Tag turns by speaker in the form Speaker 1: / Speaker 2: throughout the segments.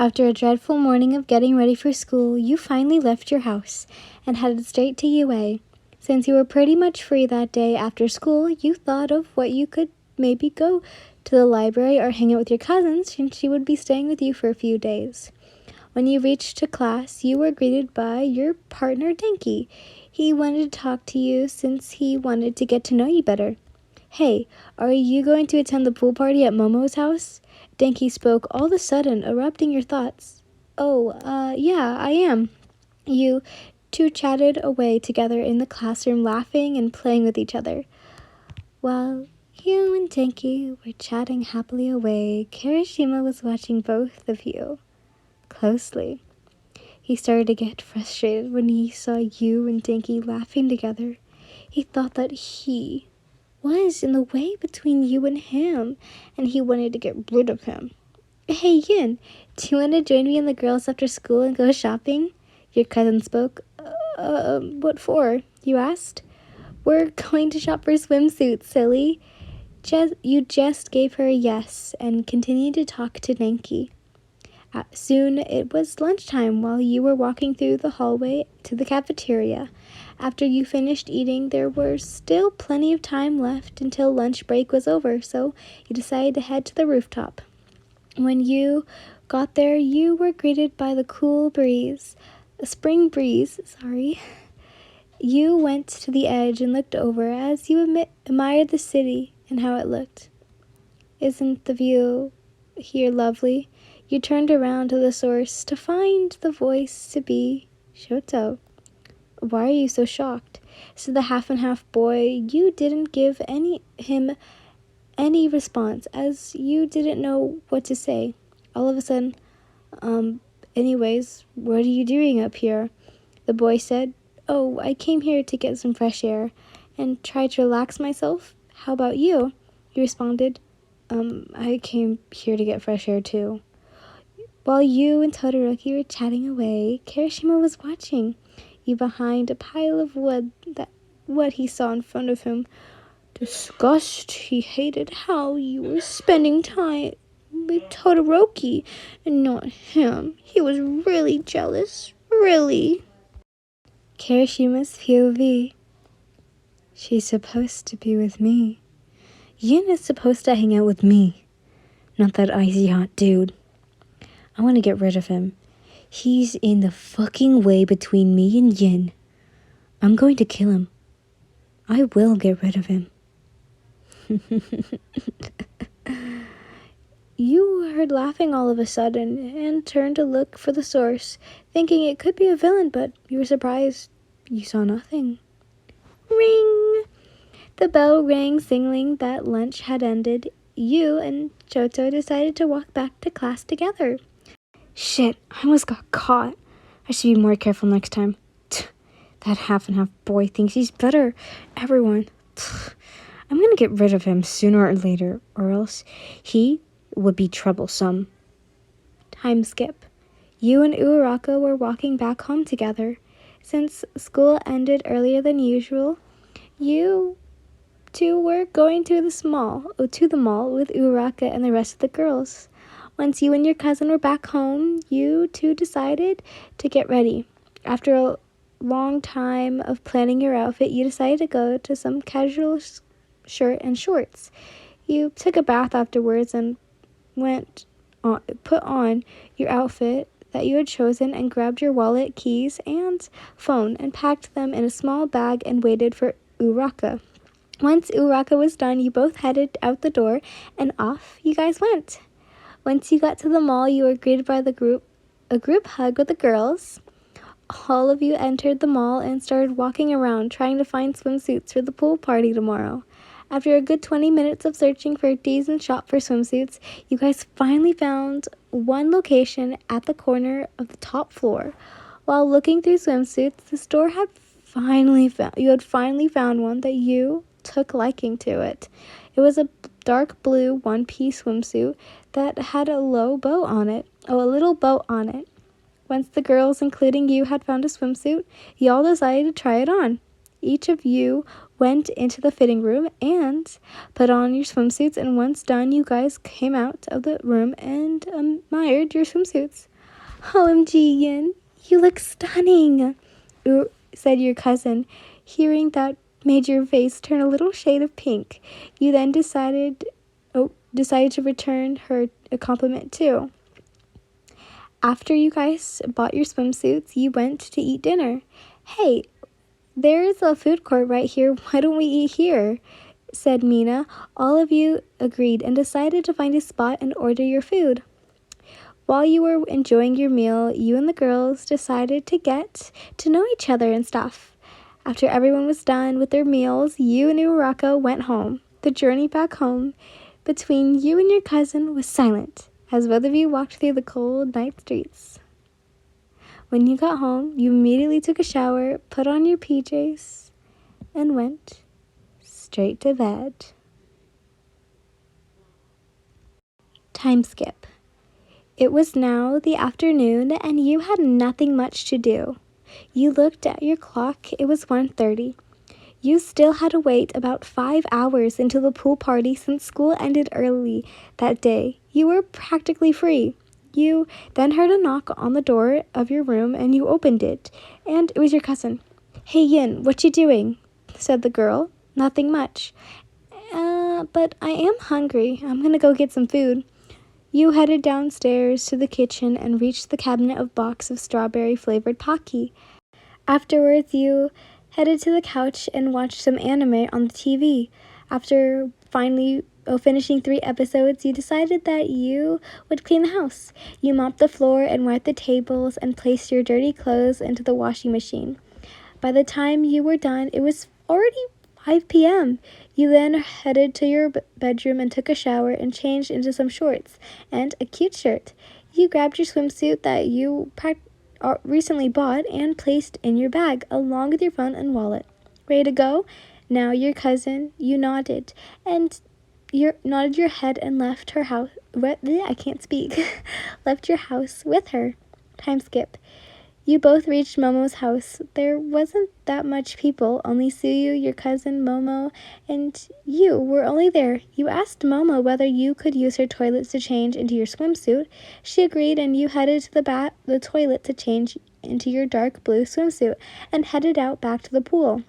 Speaker 1: After a dreadful morning of getting ready for school, you finally left your house and headed straight to UA. Since you were pretty much free that day after school, you thought of what you could maybe go to the library or hang out with your cousins since she would be staying with you for a few days. When you reached to class, you were greeted by your partner Dinky. He wanted to talk to you since he wanted to get to know you better. "Hey, are you going to attend the pool party at Momo's house?" Dinky spoke all of a sudden, interrupting your thoughts. "Oh, yeah, I am." You two chatted away together in the classroom, laughing and playing with each other. While you and Dinky were chatting happily away, Kirishima was watching both of you closely. He started to get frustrated when he saw you and Dinky laughing together. He thought that he was in the way between you and him, and he wanted to get rid of him. "Hey, Yin, do you want to join me and the girls after school and go shopping?" Your cousin spoke. What for?" you asked. "We're going to shop for swimsuits, silly." You just gave her a yes and continued to talk to Dinky. Soon it was lunchtime while you were walking through the hallway to the cafeteria. After you finished eating, there was still plenty of time left until lunch break was over, so you decided to head to the rooftop. When you got there, you were greeted by the cool breeze. A spring breeze, sorry. You went to the edge and looked over as you admired the city and how it looked. "Isn't the view here lovely?" You turned around to the source to find the voice to be Shoto. "Why are you so shocked?" said the half-and-half boy. You didn't give him any response as you didn't know what to say. All of a sudden, anyways, what are you doing up here?" the boy said. "Oh, I came here to get some fresh air and try to relax myself. How about you?" You responded. I came here to get fresh air too." While you and Todoroki were chatting away, Kirishima was watching you behind a pile of wood. What he saw in front of him. Disgust, he hated how you were spending time with Todoroki and not him. He was really jealous, really. Kirishima's POV. She's supposed to be with me. Yin is supposed to hang out with me, not that icy hot dude. I want to get rid of him. He's in the fucking way between me and Yin. I'm going to kill him. I will get rid of him. You were heard laughing all of a sudden and turned to look for the source, thinking it could be a villain, but you were surprised. You saw nothing. Ring! The bell rang, signaling that lunch had ended. You and Shoto decided to walk back to class together. Shit, I almost got caught. I should be more careful next time. That half-and-half boy thinks he's better. Everyone. I'm gonna get rid of him sooner or later, or else he would be troublesome. Time skip. You and Uraraka were walking back home together. Since school ended earlier than usual, you two were going to the mall with Uraraka and the rest of the girls. Once you and your cousin were back home, you two decided to get ready. After a long time of planning your outfit, you decided to go to some casual shirt and shorts. You took a bath afterwards and put on your outfit that you had chosen and grabbed your wallet, keys, and phone and packed them in a small bag and waited for Uraraka. Once Uraraka was done, you both headed out the door and off you guys went. Once you got to the mall, you were greeted by a group hug with the girls. All of you entered the mall and started walking around trying to find swimsuits for the pool party tomorrow. After a good 20 minutes of searching for a decent shop for swimsuits, you guys finally found one location at the corner of the top floor. While looking through swimsuits, the store had finally found one that you took liking to it. It was a dark blue one-piece swimsuit that had a little bow on it. Once the girls, including you, had found a swimsuit, you all decided to try it on. Each of you went into the fitting room and put on your swimsuits, and once done, you guys came out of the room and admired your swimsuits. OMG, Yin, you look stunning, said your cousin. Hearing that made your face turn a little shade of pink. You then decided to return her a compliment too. After you guys bought your swimsuits, you went to eat dinner. Hey, there's a food court right here. Why don't we eat here? Said Mina. All of you agreed and decided to find a spot and order your food. While you were enjoying your meal, you and the girls decided to get to know each other and stuff. After everyone was done with their meals, you and Uraka went home. The journey back home between you and your cousin was silent, as both of you walked through the cold night streets. When you got home, you immediately took a shower, put on your PJs, and went straight to bed. Time skip. It was now the afternoon, and you had nothing much to do. You looked at your clock. It was 1:30. You still had to wait about 5 hours until the pool party since school ended early that day. You were practically free. You then heard a knock on the door of your room, and you opened it, and it was your cousin. "Hey, Yin, what you doing?" said the girl. "Nothing much." But I am hungry. I'm gonna go get some food." You headed downstairs to the kitchen and reached the cabinet of box of strawberry-flavored Pocky. Afterwards, you headed to the couch and watched some anime on the TV. After finally finishing 3 episodes, you decided that you would clean the house. You mopped the floor and wiped the tables and placed your dirty clothes into the washing machine. By the time you were done, it was already 5 p.m. You then headed to your bedroom and took a shower and changed into some shorts and a cute shirt. You grabbed your swimsuit that you recently bought and placed in your bag, along with your phone and wallet. Ready to go? Now your cousin, you nodded your head and left her house. I can't speak. Left your house with her. Time skip. You both reached Momo's house. There wasn't that much people, only Suyu, your cousin, Momo, and you were only there. You asked Momo whether you could use her toilets to change into your swimsuit. She agreed, and you headed to the toilet to change into your dark blue swimsuit and headed out back to the pool.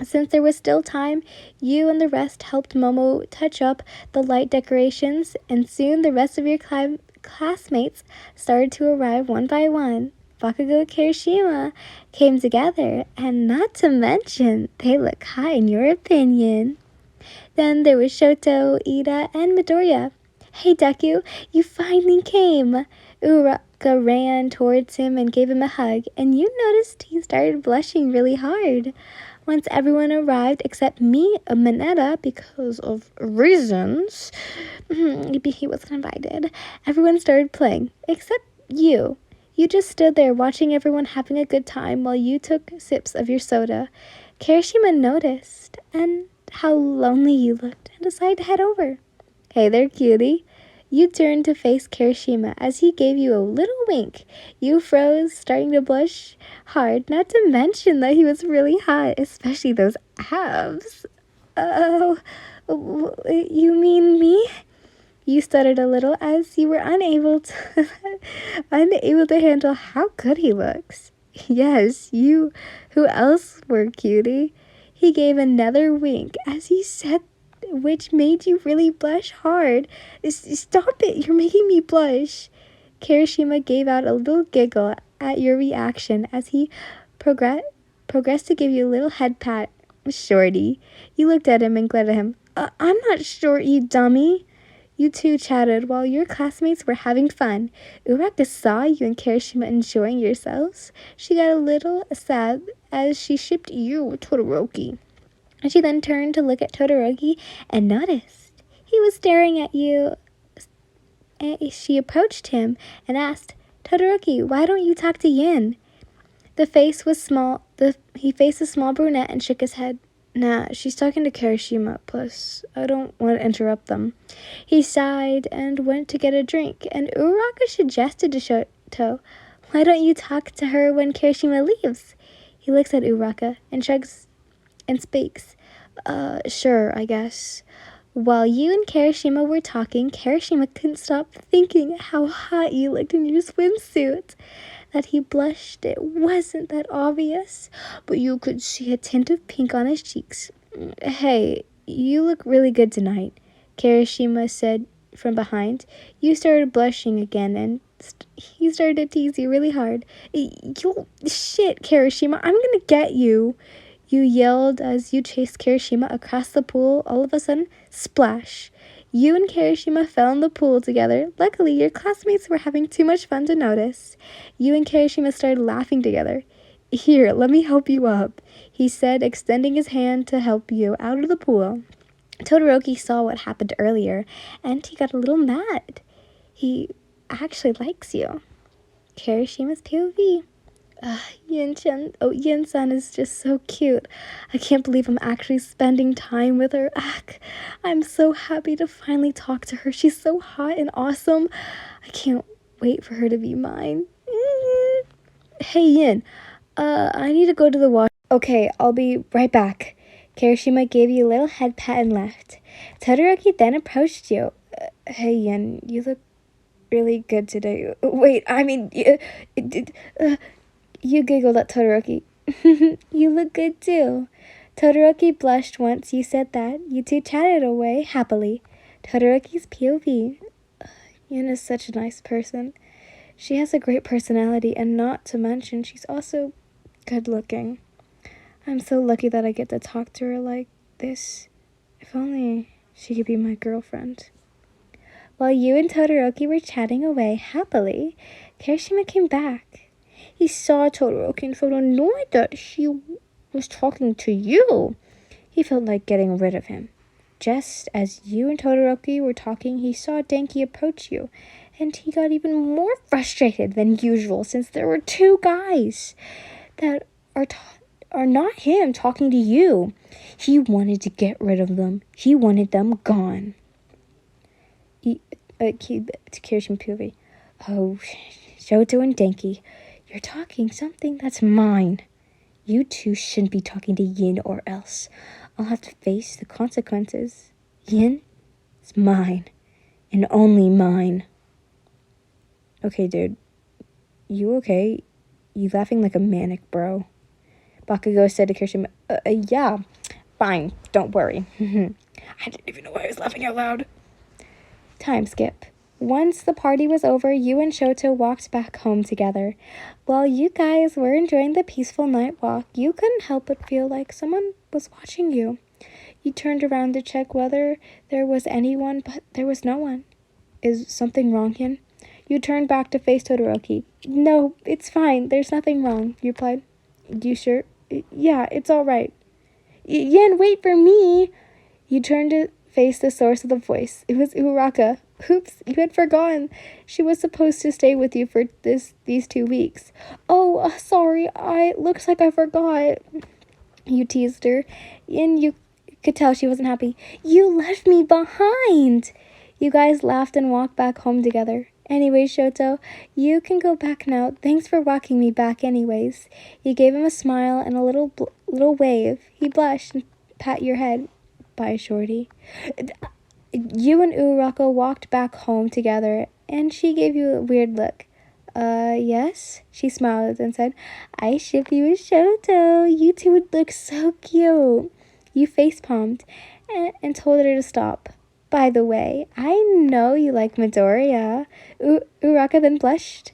Speaker 1: Since there was still time, you and the rest helped Momo touch up the light decorations, and soon the rest of your classmates started to arrive one by one. Bakugo Kirishima came together, and not to mention, they look hot in your opinion. Then there was Shoto, Ida, and Midoriya. "Hey, Deku, you finally came." Uraka ran towards him and gave him a hug, and you noticed he started blushing really hard. Once everyone arrived, except me, Mineta, because of reasons, he wasn't invited, everyone started playing, except you. You just stood there watching everyone having a good time while you took sips of your soda. Kirishima noticed and how lonely you looked and decided to head over. "Hey there, cutie." You turned to face Kirishima as he gave you a little wink. You froze, starting to blush hard, not to mention that he was really hot, especially those abs. "Oh, you mean me?" You stuttered a little as you were unable to handle how good he looks. "Yes, you. Who else were, cutie?" He gave another wink as he said, which made you really blush hard. "Stop it, you're making me blush." Kirishima gave out a little giggle at your reaction as he progressed to give you a little head pat. "Shorty." You looked at him and glared at him. I'm not short, you dummy." You two chatted while your classmates were having fun. Uraka saw you and Kirishima enjoying yourselves. She got a little sad as she shipped you with Todoroki. And she then turned to look at Todoroki and noticed he was staring at you. She approached him and asked, "Todoroki, why don't you talk to Yin?" He faced a small brunette and shook his head. "Nah, she's talking to Kirishima, plus I don't want to interrupt them." He sighed and went to get a drink, and Uraka suggested to Shoto, "Why don't you talk to her when Kirishima leaves?" He looks at Uraka and shrugs and speaks. Sure, I guess. While you and Kirishima were talking, Kirishima couldn't stop thinking how hot you looked in your swimsuit. That he blushed, it wasn't that obvious, but you could see a tint of pink on his cheeks. Hey, you look really good tonight, Kirishima said from behind. You started blushing again, and he started to tease you really hard. You shit, Kirishima, I'm gonna get you. You yelled as you chased Kirishima across the pool. All of a sudden, splash. You and Kirishima fell in the pool together. Luckily, your classmates were having too much fun to notice. You and Kirishima started laughing together. Here, let me help you up, he said, extending his hand to help you out of the pool. Todoroki saw what happened earlier, and he got a little mad. He actually likes you. Kirishima's POV. Yin-san is just so cute. I can't believe I'm actually spending time with her. I'm so happy to finally talk to her. She's so hot and awesome. I can't wait for her to be mine. Hey, Yin. I need to go to the wash. Okay, I'll be right back. Kirishima gave you a little head pat and left. Todoroki then approached you. Hey, Yin, you look really good today. Wait, I mean, you giggled at Todoroki. You look good too. Todoroki blushed once you said that. You two chatted away happily. Todoroki's POV. Yin is such a nice person. She has a great personality, and not to mention, she's also good looking. I'm so lucky that I get to talk to her like this. If only she could be my girlfriend. While you and Todoroki were chatting away happily, Kirishima came back. He saw Todoroki and felt annoyed that she was talking to you. He felt like getting rid of him. Just as you and Todoroki were talking, he saw Denki approach you, and he got even more frustrated than usual since there were two guys that are not him talking to you. He wanted to get rid of them. He wanted them gone. Kirishima POV. Oh, Shoto and Denki, you're talking something that's mine. You two shouldn't be talking to Yin, or else I'll have to face the consequences. Yin is mine, and only mine. Okay, dude. You okay? You laughing like a manic, bro. Bakugo said to Kirishima, yeah, fine, don't worry. I didn't even know I was laughing out loud. Time skip. Once the party was over, you and Shoto walked back home together. While you guys were enjoying the peaceful night walk, you couldn't help but feel like someone was watching you. You turned around to check whether there was anyone, but there was no one. Is something wrong, Yin? You turned back to face Todoroki. No, it's fine. There's nothing wrong, you replied. You sure? Yeah, it's all right. Yin, wait for me! You turned to face the source of the voice. It was Uraraka. Oops, you had forgotten. She was supposed to stay with you for these 2 weeks. Oh, sorry. Looks like I forgot. You teased her, and you could tell she wasn't happy. You left me behind. You guys laughed and walked back home together. Anyway, Shoto, you can go back now. Thanks for walking me back anyways. You gave him a smile and a little wave. He blushed and pat your head. Bye, shorty. You and Uraraka walked back home together, and she gave you a weird look. Yes? She smiled and said, I ship you with Shoto. You two would look so cute. You face-palmed and told her to stop. By the way, I know you like Midoriya. Uraraka then blushed.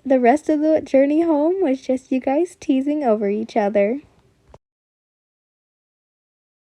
Speaker 1: The rest of the journey home was just you guys teasing over each other.